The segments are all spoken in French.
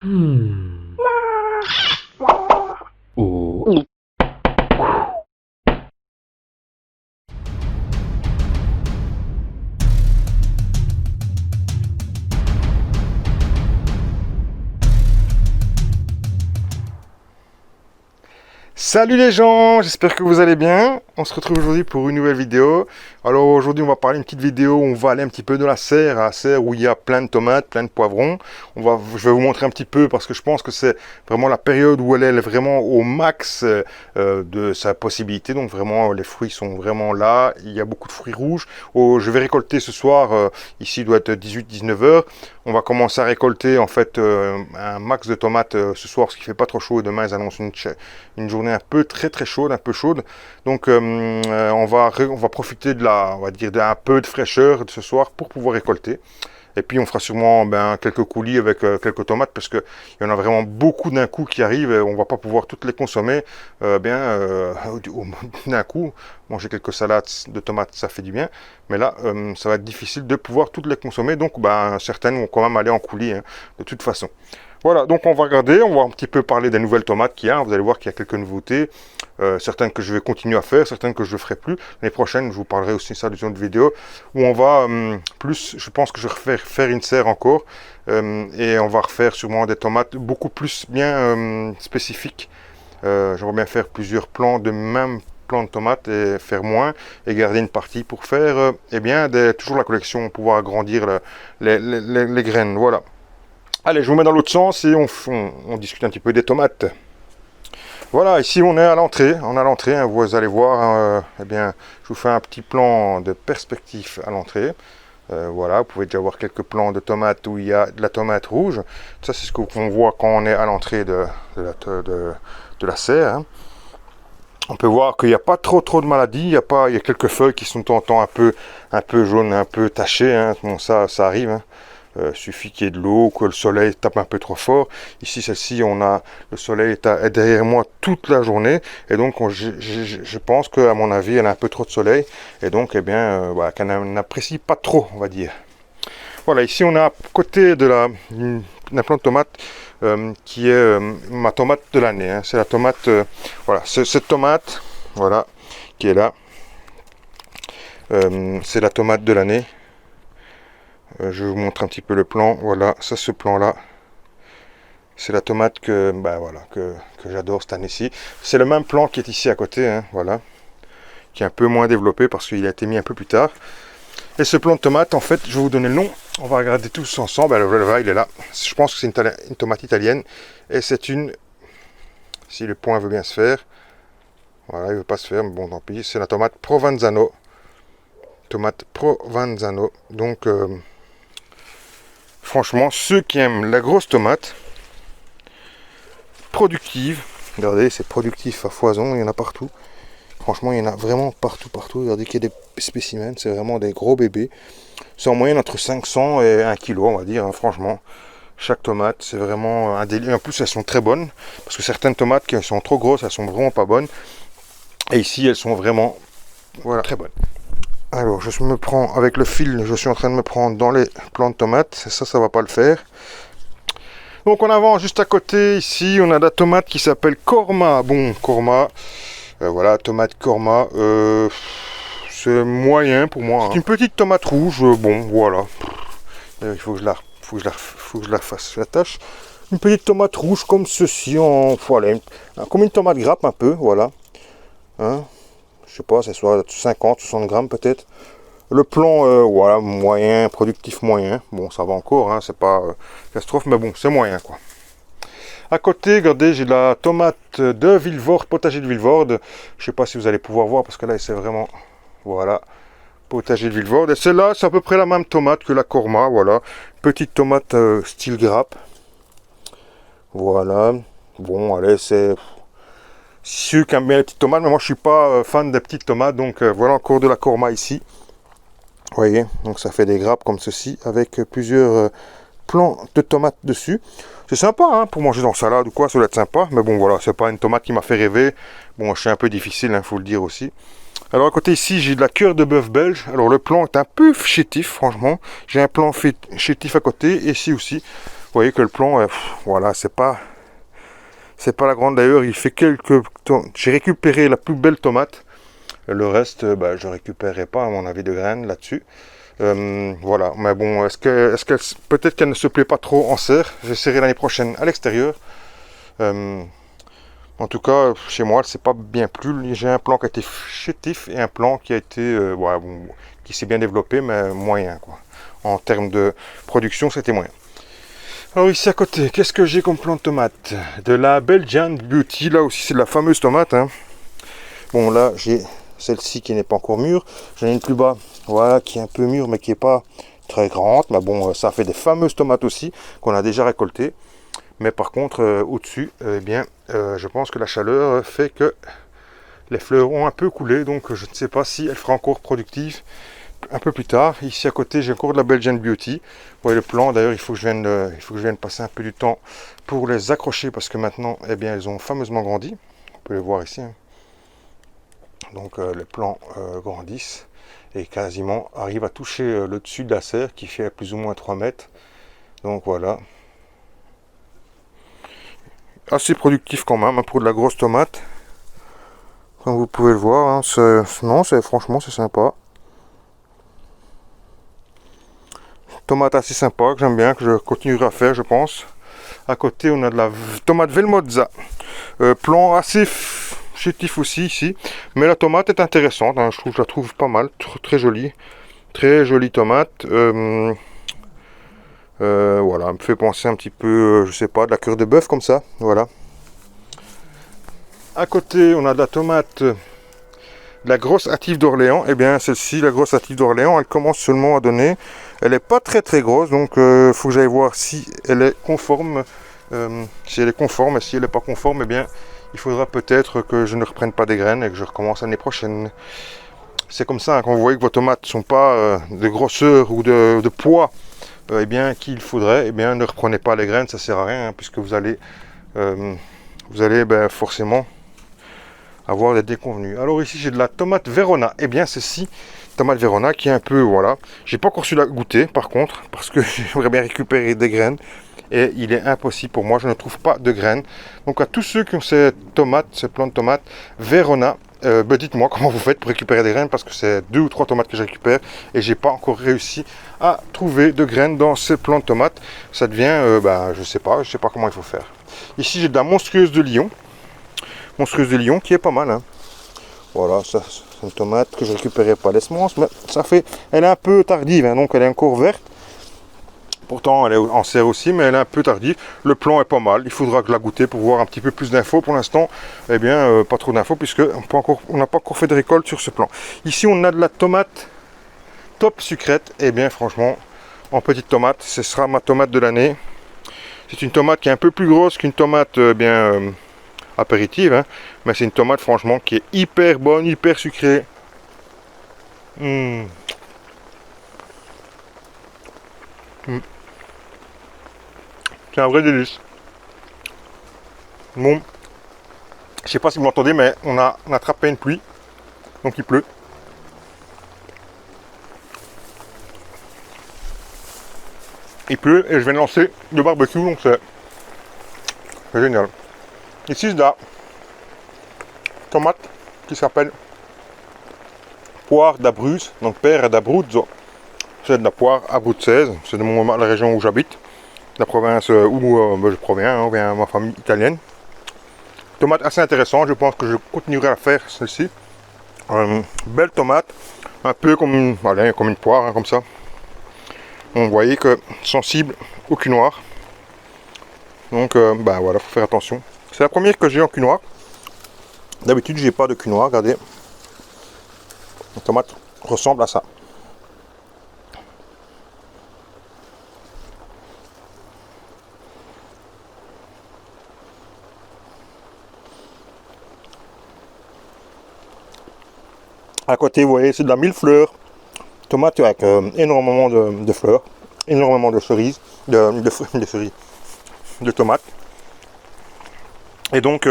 Hmm. Oh. Salut les gens, j'espère que vous allez bien. On se retrouve aujourd'hui pour une nouvelle vidéo. Alors aujourd'hui on va parler une petite vidéo où on va aller un petit peu dans la serre où il y a plein de tomates, plein de poivrons. Je vais vous montrer un petit peu parce que je pense que c'est vraiment la période où elle est vraiment au max de sa possibilité. Donc vraiment les fruits sont vraiment là. Il y a beaucoup de fruits rouges. Je vais récolter ce soir, ici il doit être 18-19 heures. On va commencer à récolter en fait un max de tomates ce soir parce qu'il fait pas trop chaud. Demain ils annoncent une journée un peu très chaude, un peu chaude. Donc on va profiter de on va dire d'un peu de fraîcheur de ce soir pour pouvoir récolter. Et puis on fera sûrement quelques coulis avec quelques tomates parce qu'il y en a vraiment beaucoup d'un coup qui arrivent et on va pas pouvoir toutes les consommer d'un coup. Manger quelques salades de tomates, ça fait du bien. Mais là, ça va être difficile de pouvoir toutes les consommer. Donc certaines vont quand même aller en coulis hein, de toute façon. Voilà, donc on va regarder, on va un petit peu parler des nouvelles tomates qu'il y a. Vous allez voir qu'il y a quelques nouveautés, certaines que je vais continuer à faire, certaines que je ne ferai plus. L'année prochaine, je vous parlerai aussi ça dans une autre vidéo où on va plus, je pense que je vais faire une serre encore et on va refaire sûrement des tomates beaucoup plus bien spécifiques. J'aimerais bien faire plusieurs plants de même plan de tomates et faire moins et garder une partie pour faire toujours la collection, pouvoir agrandir les graines. Voilà. Allez, je vous mets dans l'autre sens et on discute un petit peu des tomates. Voilà, ici on est à l'entrée. On est à l'entrée, hein, vous allez voir. Je vous fais un petit plan de perspective à l'entrée. Voilà, vous pouvez déjà voir quelques plants de tomates où il y a de la tomate rouge. Ça, c'est ce qu'on voit quand on est à l'entrée de la serre. Hein. On peut voir qu'il n'y a pas trop de maladies. Il y a quelques feuilles qui sont de temps en temps un peu jaunes, un peu tachées. Hein. Bon, ça arrive. Hein. Suffit qu'il y ait de l'eau, que le soleil tape un peu trop fort. Ici, celle-ci, le soleil est derrière moi toute la journée. Et donc, je pense qu'à mon avis, elle a un peu trop de soleil. Et donc, qu'elle n'apprécie pas trop, on va dire. Voilà, ici, on est à côté de la plante de tomate qui est ma tomate de l'année. Hein. C'est la tomate, voilà, cette tomate, voilà, qui est là. C'est la tomate de l'année. Je vous montre un petit peu le plan. Voilà, ça, ce plan-là, c'est la tomate que j'adore cette année-ci. C'est le même plan qui est ici à côté, hein, voilà, qui est un peu moins développé parce qu'il a été mis un peu plus tard. Et ce plan de tomate, en fait, je vais vous donner le nom. On va regarder tous ensemble. Alors, il est là. Je pense que c'est une tomate italienne. Et c'est si le point veut bien se faire. Voilà, il ne veut pas se faire, mais bon, tant pis. C'est la tomate Provenzano. Tomate Provenzano. Donc, franchement, ceux qui aiment la grosse tomate, productive, regardez, c'est productif à foison, il y en a partout. Franchement, il y en a vraiment partout. Regardez qu'il y a des spécimens, c'est vraiment des gros bébés. C'est en moyenne entre 500 et 1 kg, on va dire, hein, franchement. Chaque tomate, c'est vraiment un délire. En plus, elles sont très bonnes, parce que certaines tomates qui sont trop grosses, elles sont vraiment pas bonnes. Et ici, elles sont vraiment, voilà, très bonnes. Alors, je me prends avec le fil, je suis en train de me prendre dans les plants de tomates. Ça va pas le faire. Donc, en avant, juste à côté, ici, on a la tomate qui s'appelle Korma. Bon, Korma, voilà, tomate Korma. C'est moyen pour moi. Hein. C'est une petite tomate rouge. Bon, voilà. Il faut que je la fasse la tâche. Une petite tomate rouge comme ceci, voilà, comme une tomate grappe un peu, voilà. Hein, je sais pas, c'est soit 50, 60 grammes peut-être. Le plan, voilà, moyen, productif moyen. Bon, ça va encore, hein, c'est pas catastrophe, mais bon, c'est moyen quoi. À côté, regardez, j'ai la tomate de Vilvoorde, potager de Vilvoorde. Je sais pas si vous allez pouvoir voir parce que là, c'est vraiment, voilà, potager de Vilvoorde. Et celle-là, c'est à peu près la même tomate que la Korma, voilà. Petite tomate style grappe. Voilà. Bon, allez, c'est ceux qui aiment bien les petites tomates, mais moi je suis pas fan des petites tomates, donc voilà encore de la Korma ici. Vous voyez, donc ça fait des grappes comme ceci avec plusieurs plants de tomates dessus. C'est sympa hein, pour manger dans salade ou quoi, ça doit être sympa, mais bon voilà, c'est pas une tomate qui m'a fait rêver. Bon, je suis un peu difficile, hein, faut le dire aussi. Alors à côté ici, j'ai de la cœur de bœuf belge. Alors le plan est un peu chétif, franchement. J'ai un plan chétif à côté, et ici aussi. voyez que le plant, voilà, c'est pas la grande. D'ailleurs, il fait quelques... J'ai récupéré la plus belle tomate. Le reste, je récupérerai pas, à mon avis, de graines là-dessus. Voilà, mais bon, peut-être qu'elle ne se plaît pas trop en serre. J'essaierai l'année prochaine à l'extérieur. En tout cas, chez moi, c'est pas bien plu. J'ai un plant qui a été chétif et un plant qui a été, qui s'est bien développé, mais moyen, quoi. En termes de production, c'était moyen. Alors ici à côté, qu'est-ce que j'ai comme plant de tomate? De la Belgian Beauty, là aussi c'est de la fameuse tomate, hein. Bon, là j'ai celle-ci qui n'est pas encore mûre. J'en ai une plus bas, voilà, qui est un peu mûre, mais qui n'est pas très grande. Mais bon, ça fait des fameuses tomates aussi, qu'on a déjà récoltées. Mais par contre, au-dessus, je pense que la chaleur fait que les fleurs ont un peu coulé. Donc je ne sais pas si elle sera encore productive un peu plus tard. Ici à côté, j'ai encore de la Belgian Beauty. Vous voyez le plant, d'ailleurs, il faut que je vienne passer un peu du temps pour les accrocher, parce que maintenant, elles ont fameusement grandi. On peut les voir ici, hein. Donc les plants grandissent et quasiment arrivent à toucher le dessus de la serre qui fait plus ou moins 3 mètres. Donc voilà. Assez productif quand même, hein, pour de la grosse tomate. Comme vous pouvez le voir, hein, franchement c'est sympa. Tomate assez sympa, que j'aime bien, que je continuerai à faire, je pense. À côté, on a de la tomate Velmozza. Plant assez chétif aussi ici. Mais la tomate est intéressante, hein, je la trouve pas mal, très jolie. Très jolie tomate. Voilà, elle me fait penser un petit peu, je sais pas, de la cure de bœuf comme ça. Voilà. À côté, on a de la tomate, la grosse hâtive d'Orléans. Et bien celle-ci, la grosse hâtive d'Orléans, elle commence seulement à donner. Elle n'est pas très grosse, donc il faut que j'aille voir si elle est conforme. Si elle est conforme, et si elle n'est pas conforme, eh bien il faudra peut-être que je ne reprenne pas des graines et que je recommence l'année prochaine. C'est comme ça, hein, quand vous voyez que vos tomates ne sont pas de grosseur ou de poids, eh bien qu'il faudrait, eh bien ne reprenez pas les graines, ça sert à rien, hein, puisque vous allez forcément avoir des déconvenus. Alors ici j'ai de la tomate Verona. Et bien ceci, tomate Verona qui est un peu, voilà, j'ai pas encore su la goûter par contre, parce que j'aimerais bien récupérer des graines et il est impossible pour moi, je ne trouve pas de graines. Donc à tous ceux qui ont ces plants de tomates Verona, dites-moi comment vous faites pour récupérer des graines, parce que c'est 2 ou 3 tomates que je récupère et j'ai pas encore réussi à trouver de graines dans ces plants de tomates. Ça devient, je sais pas comment il faut faire. Ici j'ai de la monstrueuse de Lyon. Monstrueuse de Lyon qui est pas mal, hein. Voilà, ça c'est une tomate que je récupérais pas les semences, mais elle est un peu tardive, hein, donc elle est encore verte. Pourtant elle est en serre aussi, mais elle est un peu tardive. Le plant est pas mal, il faudra que je la goûter pour voir un petit peu plus d'infos. Pour l'instant, pas trop d'infos, puisque on n'a pas encore fait de récolte sur ce plant. Ici on a de la tomate top sucrète. Et bien franchement, en petite tomate, ce sera ma tomate de l'année. C'est une tomate qui est un peu plus grosse qu'une tomate apéritive, hein, mais c'est une tomate franchement qui est hyper bonne, hyper sucrée. C'est un vrai délice. Bon, je sais pas si vous m'entendez, mais on a attrapé une pluie, donc il pleut. Il pleut et je viens de lancer le barbecue, donc c'est génial. Ici c'est de la tomate qui s'appelle poire d'Abruzzes, donc père d'Abruzzo. C'est de la poire abruzzese, c'est de la région où j'habite, la province où je proviens, ou bien ma famille italienne. Tomate assez intéressante, je pense que je continuerai à faire celle-ci. Belle tomate, un peu comme une poire, hein, comme ça. On voyait que sensible au cul noir. Donc voilà, faut faire attention. C'est la première que j'ai en cul noir. D'habitude j'ai pas de cul noir, regardez. La tomate ressemble à ça. À côté, vous voyez, c'est de la millefleur. Tomate avec énormément de fleurs, énormément de cerises, de tomates. Et donc,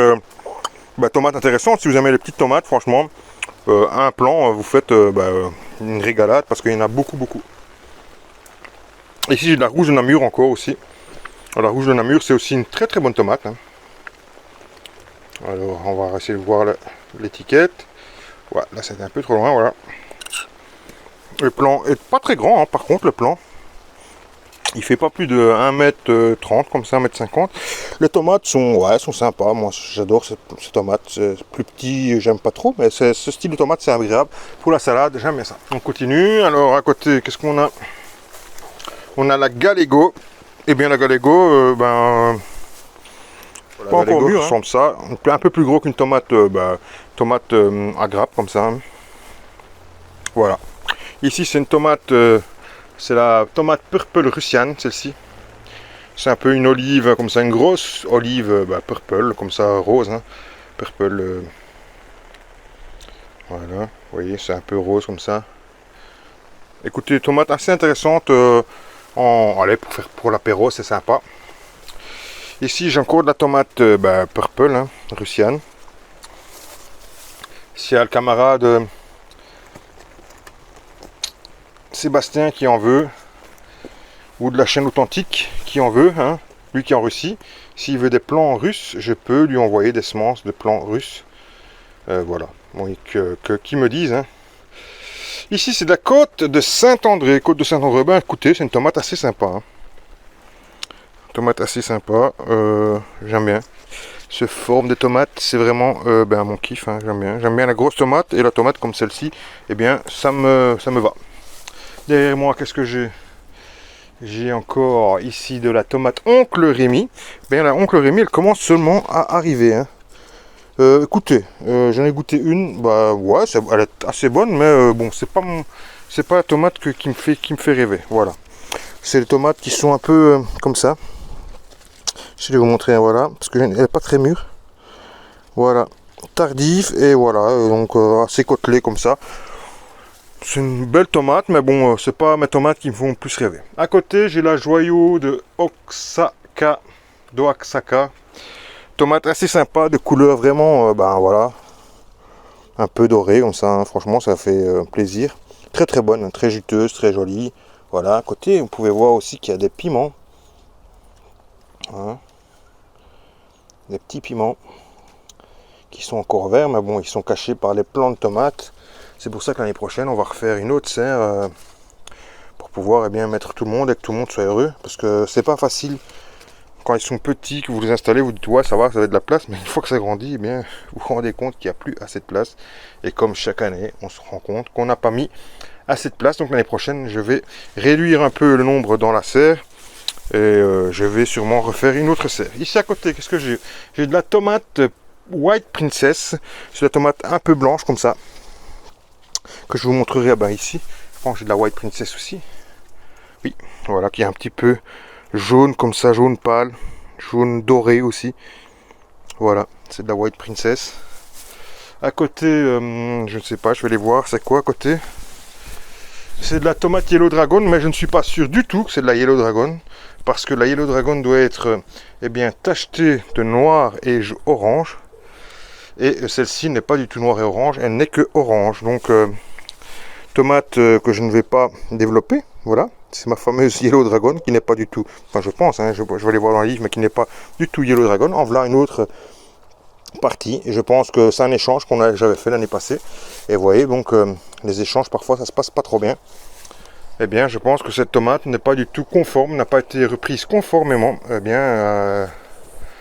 tomate intéressante. Si vous aimez les petites tomates, franchement, un plant, vous faites une régalade parce qu'il y en a beaucoup. Ici, j'ai de la rouge de Namur encore aussi. Alors, la rouge de Namur, c'est aussi une très très bonne tomate, hein. Alors, on va essayer de voir l'étiquette. Ouais, là c'était un peu trop loin, voilà. Le plan est pas très grand, hein, par contre, le plan. Il fait pas plus de 1m30, comme ça, 1m50. Les tomates sont, ouais, sont sympas. Moi, j'adore ces tomates. C'est plus petit, j'aime pas trop, mais ce style de tomate, c'est agréable. Pour la salade, j'aime bien ça. On continue. Alors, à côté, qu'est-ce qu'on a? On a la Gallego. Eh bien, la Gallego, voilà, pas encore mûre, ressemble ça. Un peu plus gros qu'une tomate, tomate à grappe, comme ça. Voilà. Ici, c'est une tomate, c'est la tomate purple russiane, celle-ci. C'est un peu une olive, comme ça, une grosse olive purple, comme ça, rose. Hein. Purple. Voilà, vous voyez, c'est un peu rose, comme ça. Écoutez, tomate assez intéressante. Allez, pour faire pour l'apéro, c'est sympa. Ici, j'ai encore de la tomate purple, hein, russiane. Ici, il y a le camarade Sébastien qui en veut, ou de la chaîne authentique qui en veut, hein, lui qui est en Russie. S'il veut des plants russes, je peux lui envoyer des semences de plants russes. Voilà, bon, qui me disent. Hein. Ici, c'est de la côte de Saint-André. Côte de Saint-André, ben écoutez, c'est une tomate assez sympa. Hein. Tomate assez sympa, j'aime bien. Ce forme de tomate, c'est vraiment mon kiff, hein, j'aime bien. J'aime bien la grosse tomate et la tomate comme celle-ci, eh bien, ça me va. Derrière moi, qu'est-ce que j'ai? J'ai encore ici de la tomate Oncle Rémy. Bien, la Oncle Rémy, elle commence seulement à arriver. Hein. Écoutez, j'en ai goûté une. Bah ouais, elle est assez bonne, mais bon, c'est pas la tomate qui me fait rêver. Voilà. C'est les tomates qui sont un peu comme ça. Je vais vous montrer, voilà, parce qu'elle n'est pas très mûre. Voilà, tardif et voilà, donc assez côtelé comme ça. C'est une belle tomate, mais bon, c'est pas mes tomates qui me font plus rêver. À côté, j'ai la joyau de Oaxaca. Tomate assez sympa, de couleur vraiment, voilà, un peu dorée comme ça. Hein. Franchement, ça fait plaisir. Très très bonne, hein, très juteuse, très jolie. Voilà, à côté, vous pouvez voir aussi qu'il y a des piments. Hein. Des petits piments qui sont encore verts, mais bon, ils sont cachés par les plants de tomates. C'est pour ça que l'année prochaine, on va refaire une autre serre pour pouvoir mettre tout le monde et que tout le monde soit heureux. Parce que c'est pas facile quand ils sont petits, que vous les installez, vous dites ouais, ça va être de la place, mais une fois que ça grandit, vous vous rendez compte qu'il n'y a plus assez de place. Et comme chaque année, on se rend compte qu'on n'a pas mis assez de place. Donc l'année prochaine, je vais réduire un peu le nombre dans la serre. Et je vais sûrement refaire une autre serre. Ici à côté, qu'est-ce que j'ai? J'ai de la tomate White Princess. C'est la tomate un peu blanche comme ça. Que je vous montrerai ici. Je pense que j'ai de la White Princess aussi. Oui, voilà, qui est un petit peu jaune comme ça, jaune pâle. Jaune doré aussi. Voilà, c'est de la White Princess. À côté, je ne sais pas, je vais les voir. C'est quoi à côté? C'est de la tomate Yellow Dragon, mais je ne suis pas sûr du tout que c'est de la Yellow Dragon. Parce que la Yellow Dragon doit être tachetée de noir et orange. Et celle-ci n'est pas du tout noire et orange, elle n'est que orange. Donc, tomate que je ne vais pas développer. Voilà, c'est ma fameuse Yellow Dragon qui n'est pas du tout, enfin je pense, hein, je vais aller voir dans le livre, mais qui n'est pas du tout Yellow Dragon. En voilà une autre partie. Et je pense que c'est un échange j'avais fait l'année passée. Et vous voyez, donc les échanges, parfois, ça se passe pas trop bien. Eh bien, je pense que cette tomate n'est pas du tout conforme, n'a pas été reprise conformément. Eh bien,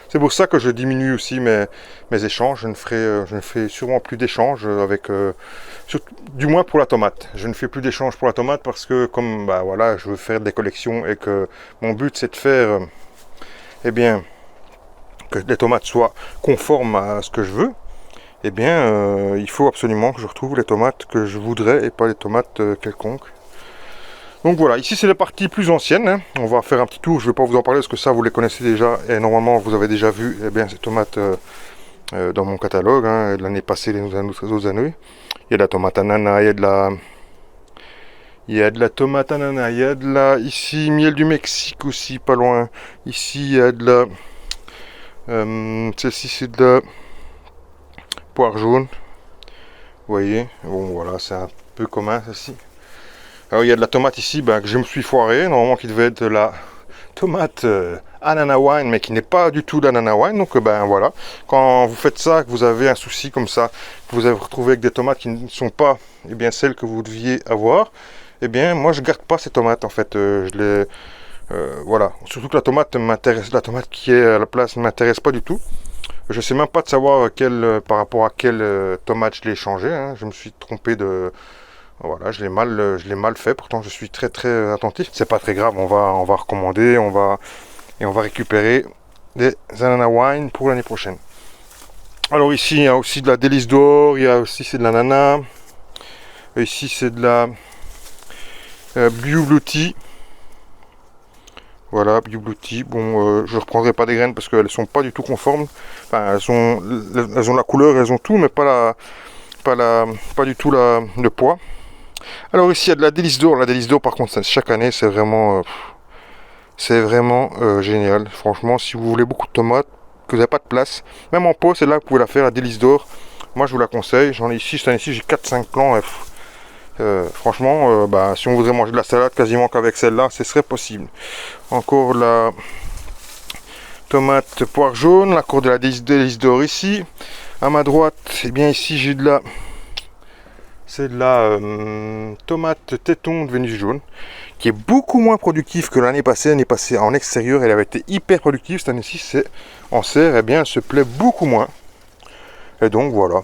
c'est pour ça que je diminue aussi mes échanges. Je ne ferai sûrement plus d'échanges avec, du moins pour la tomate. Je ne fais plus d'échanges pour la tomate parce que comme voilà, je veux faire des collections et que mon but c'est de faire, que les tomates soient conformes à ce que je veux. Eh bien, il faut absolument que je retrouve les tomates que je voudrais et pas les tomates quelconques. Donc voilà, ici c'est la partie plus ancienne, hein. On va faire un petit tour, je ne vais pas vous en parler parce que ça vous les connaissez déjà et normalement vous avez déjà vu ces tomates dans mon catalogue, hein, l'année passée, les autres années. Il y a de la tomate ananas, il y a de la tomate ananas, il y a de la, ici, miel du Mexique aussi, pas loin. Ici il y a de la, celle-ci c'est de la poire jaune, vous voyez, bon voilà, c'est un peu commun celle-ci. Alors il y a de la tomate ici que je me suis foiré, normalement qui devait être de la tomate Anana Wine, mais qui n'est pas du tout l'Anana Wine. Donc ben voilà, quand vous faites ça, que vous avez un souci comme ça, que vous avez retrouvé avec des tomates qui ne sont pas celles que vous deviez avoir, moi je garde pas ces tomates en fait. Je les voilà, surtout que la tomate m'intéresse, la tomate qui est à la place ne m'intéresse pas du tout. Je sais même pas de savoir par rapport à quelle tomate je l'ai changé, hein. Je me suis trompé de... Voilà, je l'ai mal fait, pourtant je suis très très attentif. C'est pas très grave, on va recommander, on va récupérer des Anana Wine pour l'année prochaine. Alors ici, il y a aussi de la Délice d'Or, il y a aussi c'est de l'ananas. Ici c'est de la Blue Blue Tea. Voilà, Blue Blue Tea. Bon, je ne reprendrai pas des graines parce qu'elles sont pas du tout conformes. Enfin, elles ont la couleur, elles ont tout, mais pas du tout le poids. Alors ici, il y a de la Délice d'Or. La Délice d'Or, par contre, chaque année, c'est vraiment génial. Franchement, si vous voulez beaucoup de tomates, que vous n'avez pas de place, même en pot, c'est là que vous pouvez la faire, la Délice d'Or. Moi, je vous la conseille. J'en ai ici, cette année-ci, j'ai 4-5 plants. Franchement, si on voudrait manger de la salade quasiment qu'avec celle-là, ce serait possible. Encore la tomate poire jaune, la cour de la Délice d'Or ici. À ma droite, ici j'ai de la... C'est de la tomate téton de Vénus jaune, qui est beaucoup moins productive que l'année passée. L'année passée en extérieur, elle avait été hyper productive. Cette année-ci, c'est en serre, elle se plaît beaucoup moins. Et donc voilà.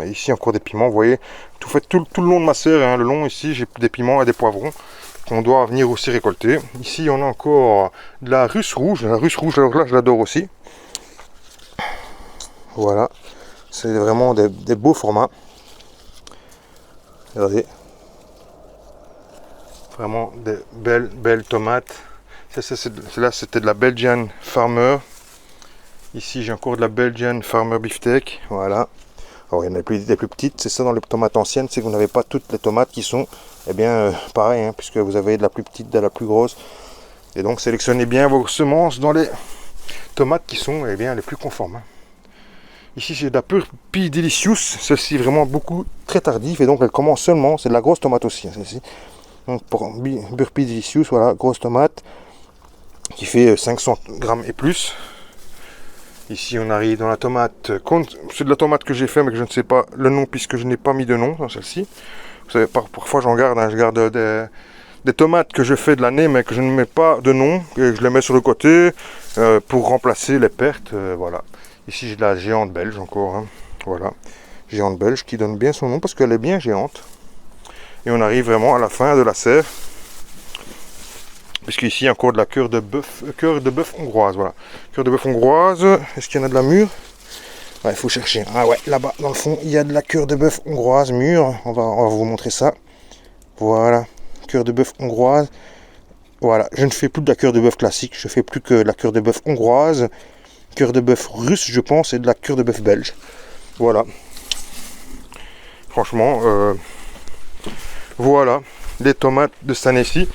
Ici encore des piments, vous voyez, tout le long de ma serre, hein, le long ici, j'ai des piments et des poivrons qu'on doit venir aussi récolter. Ici, on a encore de la russe rouge. La russe rouge, alors là, je l'adore aussi. Voilà, c'est vraiment des beaux formats. Regardez, vraiment des belles tomates. Là, c'était de la Belgian Farmer. Ici, j'ai encore de la Belgian Farmer Beefsteak. Voilà. Alors, il y en a des plus petites. C'est ça dans les tomates anciennes, c'est que vous n'avez pas toutes les tomates qui sont, pareil, hein, puisque vous avez de la plus petite, de la plus grosse. Et donc, sélectionnez bien vos semences dans les tomates qui sont, les plus conformes. Hein. Ici, j'ai de la Purpy Delicious. Celle-ci, vraiment très tardive. Et donc, elle commence seulement. C'est de la grosse tomate aussi, hein, celle-ci. Donc, pour Purpy Delicious, voilà, grosse tomate qui fait 500 grammes et plus. Ici, on arrive dans la tomate. C'est de la tomate que j'ai fait, mais que je ne sais pas le nom, puisque je n'ai pas mis de nom dans celle-ci. Vous savez, parfois j'en garde. Hein, je garde des tomates que je fais de l'année, mais que je ne mets pas de nom. Et je les mets sur le côté pour remplacer les pertes. Voilà. Ici, j'ai de la géante belge encore. Hein, voilà. Géante belge qui donne bien son nom parce qu'elle est bien géante. Et on arrive vraiment à la fin de la serre. Puisqu'ici, il y a encore de la cœur de bœuf hongroise. Voilà. Cœur de bœuf hongroise. Est-ce qu'il y en a de la mûre? Il faut chercher. Ah ouais, là-bas, dans le fond, il y a de la cœur de bœuf hongroise mûre. On va vous montrer ça. Voilà. Cœur de bœuf hongroise. Voilà. Je ne fais plus de la cœur de bœuf classique. Je fais plus que de la cœur de bœuf hongroise. Cœur de bœuf russe, je pense, et de la cœur de bœuf belge. Voilà. Franchement, voilà. Les tomates de cette année-ci.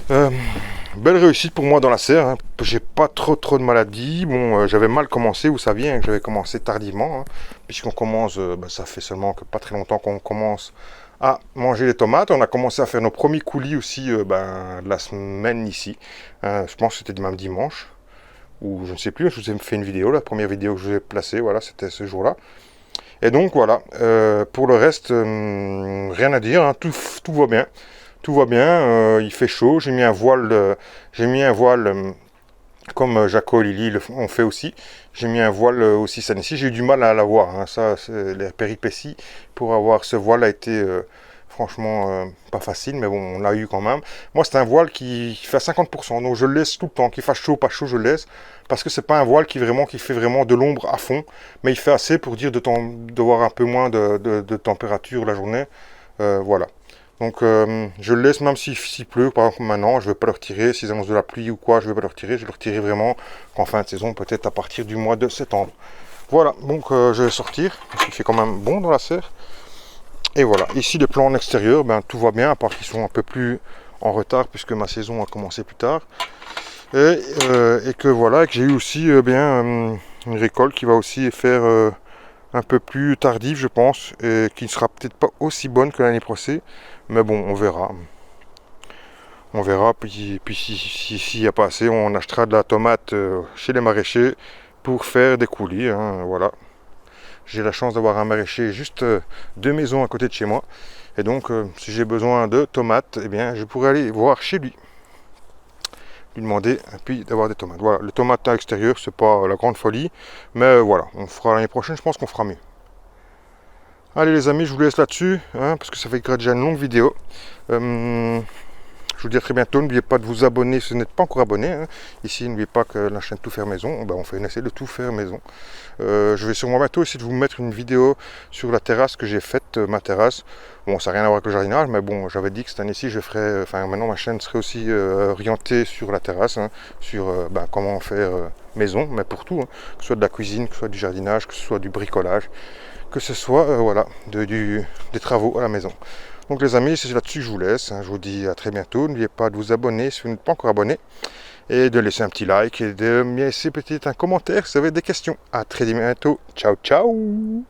Belle réussite pour moi dans la serre, hein. J'ai pas trop de maladies. Bon, j'avais mal commencé, vous saviez, hein, que j'avais commencé tardivement, hein, puisqu'on commence, ça fait seulement que pas très longtemps qu'on commence à manger les tomates. On a commencé à faire nos premiers coulis aussi la semaine ici, je pense que c'était même dimanche, ou je ne sais plus, je vous ai fait une vidéo, la première vidéo que je vous ai placée, voilà, c'était ce jour-là. Et donc voilà, pour le reste, rien à dire, hein, tout va bien. Tout va bien, il fait chaud, j'ai mis un voile, comme Jaco et Lily ont fait aussi. J'ai mis un voile aussi cette année-ci, j'ai eu du mal à l'avoir, hein. Ça, les péripéties pour avoir ce voile a été franchement pas facile, mais bon, on l'a eu quand même. Moi, c'est un voile qui fait à 50%, donc je le laisse tout le temps, qu'il fasse chaud ou pas chaud, je le laisse, parce que c'est pas un voile qui fait vraiment de l'ombre à fond, mais il fait assez pour dire d'avoir un peu moins de température la journée, voilà. Donc je le laisse même s'il pleut, par exemple maintenant, je ne vais pas le retirer, s'ils annoncent de la pluie ou quoi, je ne vais pas le retirer, je vais le retirer vraiment qu'en fin de saison, peut-être à partir du mois de septembre. Voilà, donc je vais sortir, parce qu'il fait quand même bon dans la serre. Et voilà, ici les plants en extérieur, tout va bien, à part qu'ils sont un peu plus en retard, puisque ma saison a commencé plus tard. Et que voilà, que j'ai eu aussi une récolte qui va aussi faire un peu plus tardive, je pense, et qui ne sera peut-être pas aussi bonne que l'année passée. Mais bon, on verra. On verra, puis s'il n'y a pas assez, on achètera de la tomate chez les maraîchers pour faire des coulis, hein, voilà. J'ai la chance d'avoir un maraîcher juste 2 maisons à côté de chez moi. Et donc, si j'ai besoin de tomates, eh bien, je pourrais aller voir chez lui. Lui demander, et puis d'avoir des tomates. Voilà, les tomates à l'extérieur, c'est pas la grande folie. Mais voilà, on fera l'année prochaine, je pense qu'on fera mieux. Allez les amis, je vous laisse là-dessus, hein, parce que ça fait déjà une longue vidéo. Je vous dis à très bientôt. N'oubliez pas de vous abonner si vous n'êtes pas encore abonné. Hein. Ici, n'oubliez pas que la chaîne Tout Faire Maison, on fait un essai de tout faire maison. Je vais sûrement bientôt essayer de vous mettre une vidéo sur la terrasse que j'ai faite, ma terrasse. Bon, ça n'a rien à voir avec le jardinage, mais bon, j'avais dit que cette année-ci, je ferais. Enfin, maintenant, ma chaîne serait aussi orientée sur la terrasse, hein, sur comment faire maison, mais pour tout, hein, que ce soit de la cuisine, que ce soit du jardinage, que ce soit du bricolage, que ce soit voilà, des travaux à la maison. Donc les amis, c'est là-dessus que je vous laisse. Hein. Je vous dis à très bientôt. N'oubliez pas de vous abonner si vous n'êtes pas encore abonné. Et de laisser un petit like et de me laisser peut-être un commentaire si vous avez des questions. À très bientôt. Ciao, ciao.